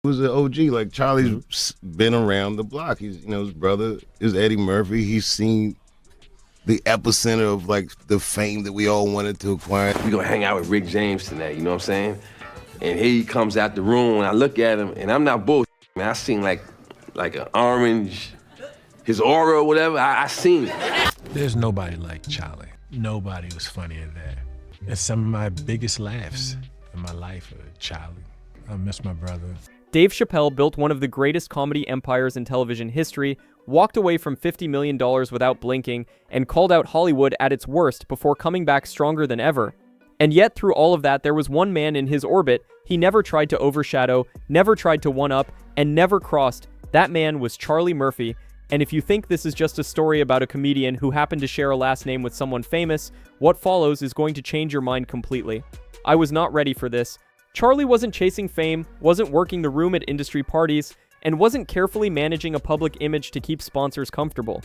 Was an OG. Like Charlie's been around the block. He's, his brother is Eddie Murphy. He's seen the epicenter of like the fame that we all wanted to acquire. We gonna hang out with Rick James tonight, you know what I'm saying? And he comes out the room and I look at him and I'm not bullshit, man. I seen like an orange, his aura or whatever, I seen it. There's nobody like Charlie. Nobody was funnier than that. And some of my biggest laughs in my life are Charlie. I miss my brother. Dave Chappelle built one of the greatest comedy empires in television history, walked away from $50 million without blinking, and called out Hollywood at its worst before coming back stronger than ever. And yet, through all of that, there was one man in his orbit he never tried to overshadow, never tried to one-up, and never crossed. That man was Charlie Murphy. And if you think this is just a story about a comedian who happened to share a last name with someone famous, what follows is going to change your mind completely. I was not ready for this. Charlie wasn't chasing fame, wasn't working the room at industry parties, and wasn't carefully managing a public image to keep sponsors comfortable.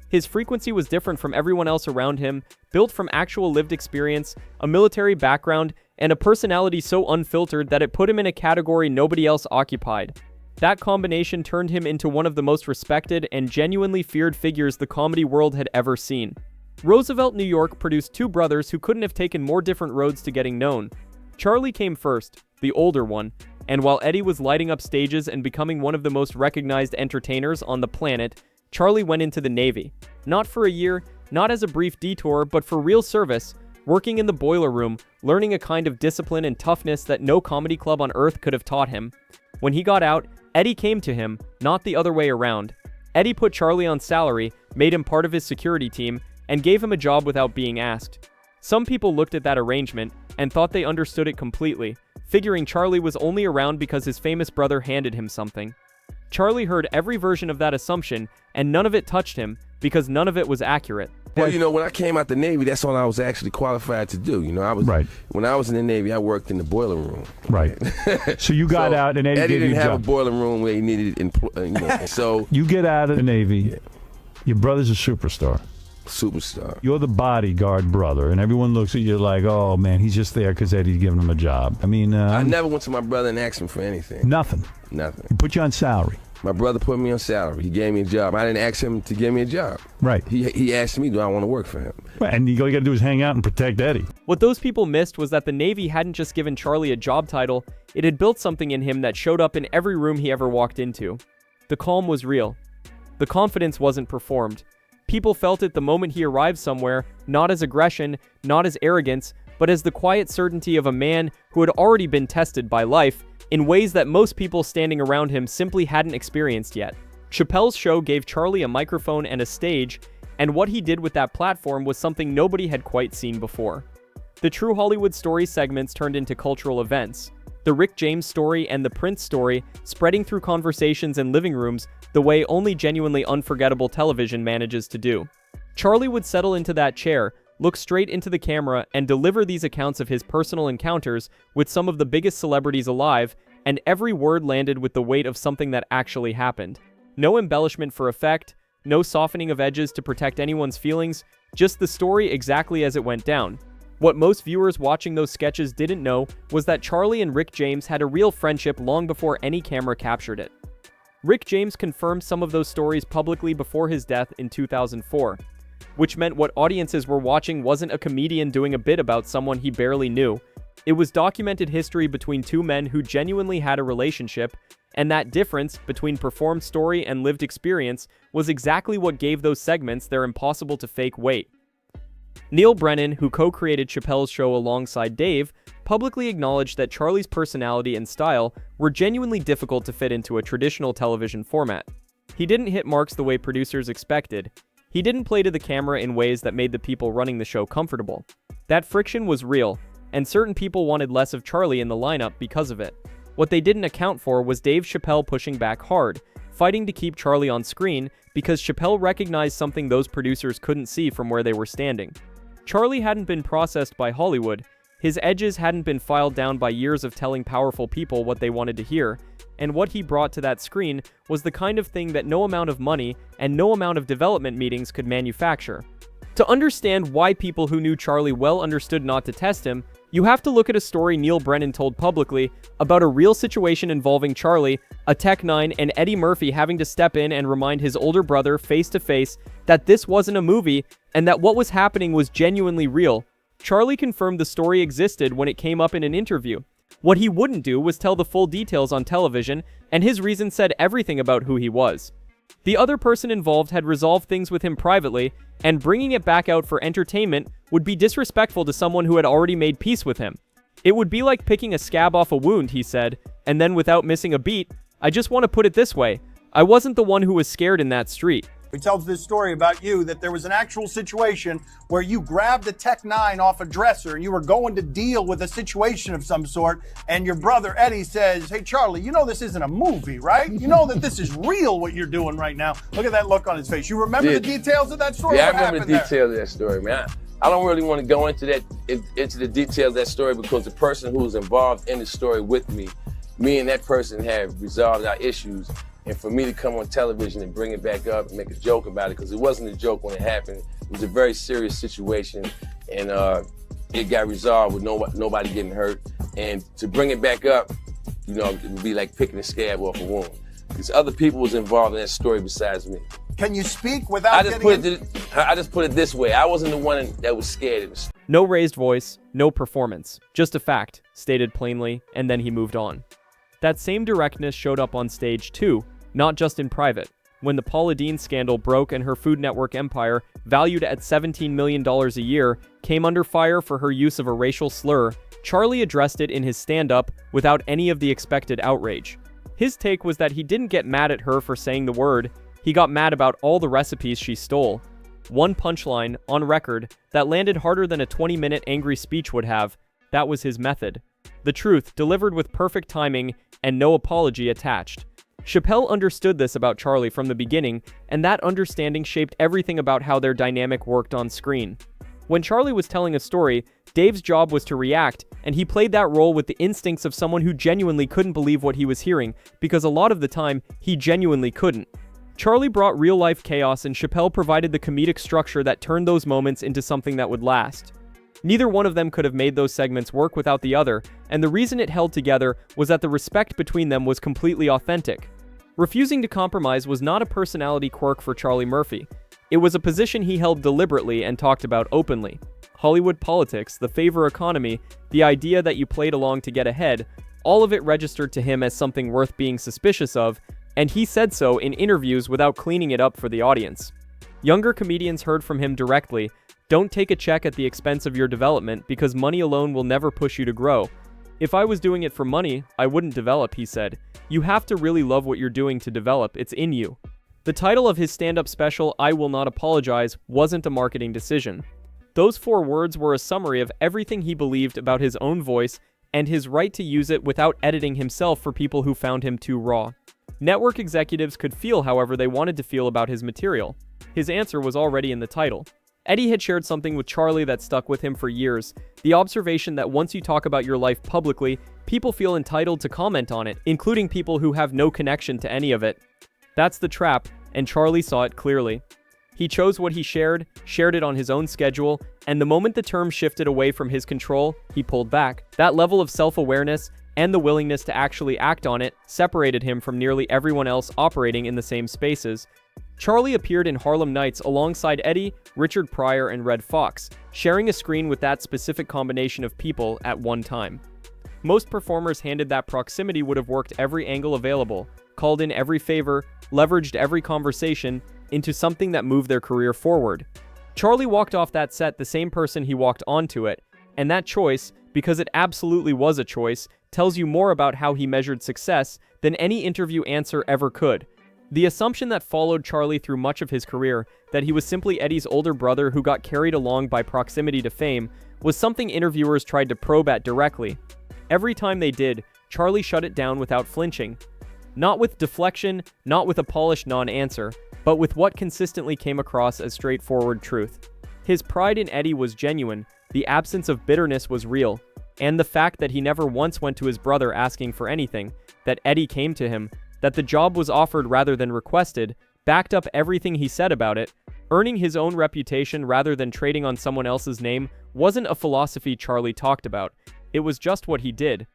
His frequency was different from everyone else around him, built from actual lived experience, a military background, and a personality so unfiltered that it put him in a category nobody else occupied. That combination turned him into one of the most respected and genuinely feared figures the comedy world had ever seen. Roosevelt, New York produced two brothers who couldn't have taken more different roads to getting known. Charlie came first, the older one, and while Eddie was lighting up stages and becoming one of the most recognized entertainers on the planet, Charlie went into the Navy. Not for a year, not as a brief detour, but for real service, working in the boiler room, learning a kind of discipline and toughness that no comedy club on earth could have taught him. When he got out, Eddie came to him, not the other way around. Eddie put Charlie on salary, made him part of his security team, and gave him a job without being asked. Some people looked at that arrangement and thought they understood it completely, figuring Charlie was only around because his famous brother handed him something. Charlie heard every version of that assumption, and none of it touched him, because none of it was accurate. Well, when I came out the Navy, that's all I was actually qualified to do. When I was in the Navy, I worked in the boiler room. Right. So you got out, and Eddie gave you a job. Eddie didn't have a boiler room where he needed, so you get out of the Navy. Your brother's a superstar. You're the bodyguard brother, and everyone looks at you like, oh man, he's just there because Eddie's giving him a job. I mean, I never went to my brother and asked him for anything. Nothing. He put you on salary. My brother put me on salary. He gave me a job. I didn't ask him to give me a job. Right. He asked me, do I want to work for him? Right. And all you got to do is hang out and protect Eddie. What those people missed was that the Navy hadn't just given Charlie a job title, it had built something in him that showed up in every room he ever walked into. The calm was real. The confidence wasn't performed. People felt it the moment he arrived somewhere, not as aggression, not as arrogance, but as the quiet certainty of a man who had already been tested by life in ways that most people standing around him simply hadn't experienced yet. Chappelle's show gave Charlie a microphone and a stage, and what he did with that platform was something nobody had quite seen before. The True Hollywood Story segments turned into cultural events. The Rick James story and the Prince story spreading through conversations and living rooms the way only genuinely unforgettable television manages to do. Charlie would settle into that chair, look straight into the camera, and deliver these accounts of his personal encounters with some of the biggest celebrities alive, and every word landed with the weight of something that actually happened. No embellishment for effect, no softening of edges to protect anyone's feelings, just the story exactly as it went down. What most viewers watching those sketches didn't know was that Charlie and Rick James had a real friendship long before any camera captured it. Rick James confirmed some of those stories publicly before his death in 2004, which meant what audiences were watching wasn't a comedian doing a bit about someone he barely knew. It was documented history between two men who genuinely had a relationship, and that difference between performed story and lived experience was exactly what gave those segments their impossible to fake weight. Neil Brennan, who co-created Chappelle's show alongside Dave, publicly acknowledged that Charlie's personality and style were genuinely difficult to fit into a traditional television format. He didn't hit marks the way producers expected. He didn't play to the camera in ways that made the people running the show comfortable. That friction was real, and certain people wanted less of Charlie in the lineup because of it. What they didn't account for was Dave Chappelle pushing back hard, fighting to keep Charlie on screen because Chappelle recognized something those producers couldn't see from where they were standing. Charlie hadn't been processed by Hollywood, his edges hadn't been filed down by years of telling powerful people what they wanted to hear, and what he brought to that screen was the kind of thing that no amount of money and no amount of development meetings could manufacture. To understand why people who knew Charlie well understood not to test him, You have to look at a story Neil Brennan told publicly about a real situation involving Charlie, a Tech 9, and Eddie Murphy having to step in and remind his older brother face to face that this wasn't a movie and that what was happening was genuinely real. Charlie confirmed the story existed when it came up in an interview. What he wouldn't do was tell the full details on television, and his reason said everything about who he was. The other person involved had resolved things with him privately, and bringing it back out for entertainment would be disrespectful to someone who had already made peace with him. It would be like picking a scab off a wound, he said, and then without missing a beat, I just want to put it this way, I wasn't the one who was scared in that street. He tells this story about you, that there was an actual situation where you grabbed a Tech 9 off a dresser and you were going to deal with a situation of some sort, and your brother Eddie says, hey Charlie, you know this isn't a movie, right? You know that this is real what you're doing right now. Look at that look on his face. You remember the details of that story? Yeah, What I remember the happened details of that story, man. I don't really want to go into the details of that story because the person who's involved in the story with me and that person have resolved our issues. And for me to come on television and bring it back up and make a joke about it, because it wasn't a joke when it happened. It was a very serious situation, and it got resolved with nobody getting hurt. And to bring it back up, you know, it would be like picking a scab off a wound. Because other people was involved in that story besides me. Can you speak without I just put it this way. I wasn't the one that was scared of the story. No raised voice, no performance. Just a fact, stated plainly, and then he moved on. That same directness showed up on stage too, not just in private. When the Paula Deen scandal broke and her Food Network empire, valued at $17 million a year, came under fire for her use of a racial slur, Charlie addressed it in his stand-up without any of the expected outrage. His take was that he didn't get mad at her for saying the word, he got mad about all the recipes she stole. One punchline, on record, that landed harder than a 20-minute angry speech would have. That was his method. The truth, delivered with perfect timing and no apology attached. Chappelle understood this about Charlie from the beginning, and that understanding shaped everything about how their dynamic worked on screen. When Charlie was telling a story, Dave's job was to react, and he played that role with the instincts of someone who genuinely couldn't believe what he was hearing, because a lot of the time, he genuinely couldn't. Charlie brought real-life chaos, and Chappelle provided the comedic structure that turned those moments into something that would last. Neither one of them could have made those segments work without the other, and the reason it held together was that the respect between them was completely authentic. Refusing to compromise was not a personality quirk for Charlie Murphy. It was a position he held deliberately and talked about openly. Hollywood politics, the favor economy, the idea that you played along to get ahead, all of it registered to him as something worth being suspicious of, and he said so in interviews without cleaning it up for the audience. Younger comedians heard from him directly, "Don't take a check at the expense of your development because money alone will never push you to grow. If I was doing it for money, I wouldn't develop," he said. "You have to really love what you're doing to develop, it's in you." The title of his stand-up special, I Will Not Apologize, wasn't a marketing decision. Those 4 words were a summary of everything he believed about his own voice and his right to use it without editing himself for people who found him too raw. Network executives could feel however they wanted to feel about his material. His answer was already in the title. Eddie had shared something with Charlie that stuck with him for years, the observation that once you talk about your life publicly, people feel entitled to comment on it, including people who have no connection to any of it. That's the trap, and Charlie saw it clearly. He chose what he shared it on his own schedule, and the moment the term shifted away from his control, he pulled back. That level of self-awareness and the willingness to actually act on it separated him from nearly everyone else operating in the same spaces. Charlie appeared in Harlem Nights alongside Eddie, Richard Pryor, and Red Fox, sharing a screen with that specific combination of people at one time. Most performers handed that proximity would have worked every angle available, called in every favor, leveraged every conversation into something that moved their career forward. Charlie walked off that set the same person he walked onto it, and that choice, because it absolutely was a choice, tells you more about how he measured success than any interview answer ever could. The assumption that followed Charlie through much of his career, that he was simply Eddie's older brother who got carried along by proximity to fame, was something interviewers tried to probe at directly. Every time they did, Charlie shut it down without flinching. Not with deflection, not with a polished non-answer, but with what consistently came across as straightforward truth. His pride in Eddie was genuine, the absence of bitterness was real, and the fact that he never once went to his brother asking for anything, that Eddie came to him, that the job was offered rather than requested, backed up everything he said about it, Earning his own reputation rather than trading on someone else's name wasn't a philosophy Charlie talked about. It was just what he did.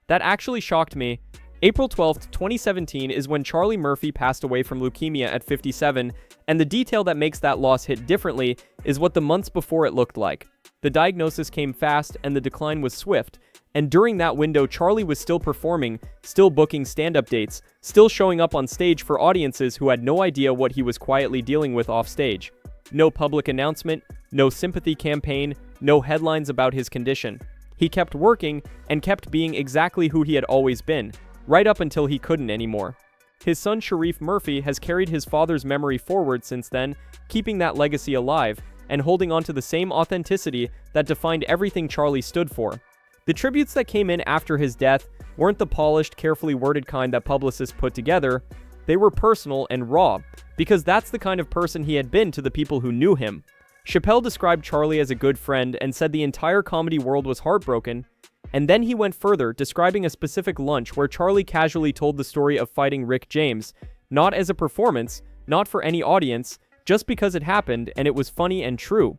That actually shocked me. April 12th, 2017 is when Charlie Murphy passed away from leukemia at 57, and the detail that makes that loss hit differently is what the months before it looked like. The diagnosis came fast and the decline was swift, and during that window Charlie was still performing, still booking stand-up dates, still showing up on stage for audiences who had no idea what he was quietly dealing with off stage. No public announcement, no sympathy campaign, no headlines about his condition. He kept working and kept being exactly who he had always been, right up until he couldn't anymore. His son Sharif Murphy has carried his father's memory forward since then, keeping that legacy alive and holding on to the same authenticity that defined everything Charlie stood for. The tributes that came in after his death weren't the polished, carefully worded kind that publicists put together. They were personal and raw, because that's the kind of person he had been to the people who knew him. Chappelle described Charlie as a good friend and said the entire comedy world was heartbroken, and then he went further, describing a specific lunch where Charlie casually told the story of fighting Rick James, not as a performance, not for any audience, just because it happened and it was funny and true.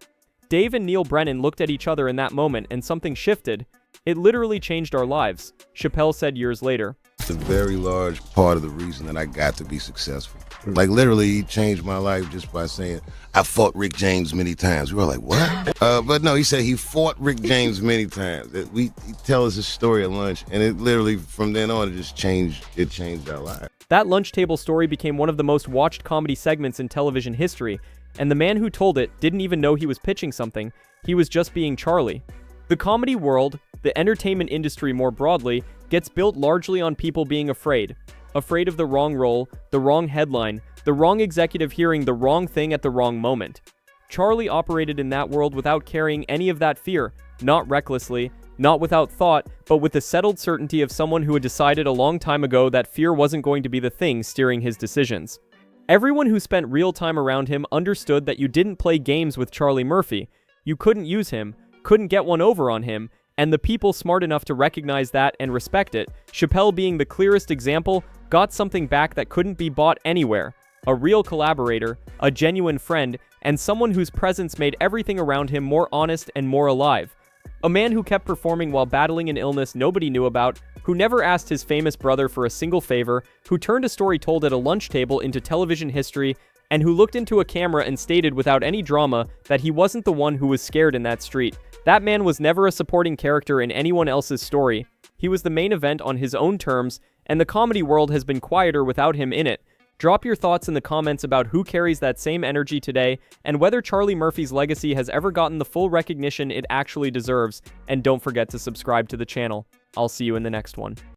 Dave and Neil Brennan looked at each other in that moment and something shifted. It literally changed our lives, Chappelle said years later. It's a very large part of the reason that I got to be successful. Like literally, he changed my life just by saying, I fought Rick James many times. We were like, what? But no, he said he fought Rick James many times. He tell us his story at lunch, and it literally, from then on, it changed our lives. That lunch table story became one of the most watched comedy segments in television history, and the man who told it didn't even know he was pitching something. He was just being Charlie. The comedy world, the entertainment industry more broadly, gets built largely on people being afraid. Afraid of the wrong role, the wrong headline, the wrong executive hearing the wrong thing at the wrong moment. Charlie operated in that world without carrying any of that fear, not recklessly, not without thought, but with the settled certainty of someone who had decided a long time ago that fear wasn't going to be the thing steering his decisions. Everyone who spent real time around him understood that you didn't play games with Charlie Murphy. You couldn't use him, couldn't get one over on him, and the people smart enough to recognize that and respect it, Chappelle being the clearest example, got something back that couldn't be bought anywhere. A real collaborator, a genuine friend, and someone whose presence made everything around him more honest and more alive. A man who kept performing while battling an illness nobody knew about, who never asked his famous brother for a single favor, who turned a story told at a lunch table into television history, and who looked into a camera and stated without any drama that he wasn't the one who was scared in that street. That man was never a supporting character in anyone else's story. He was the main event on his own terms, and the comedy world has been quieter without him in it. Drop your thoughts in the comments about who carries that same energy today, and whether Charlie Murphy's legacy has ever gotten the full recognition it actually deserves. And don't forget to subscribe to the channel. I'll see you in the next one.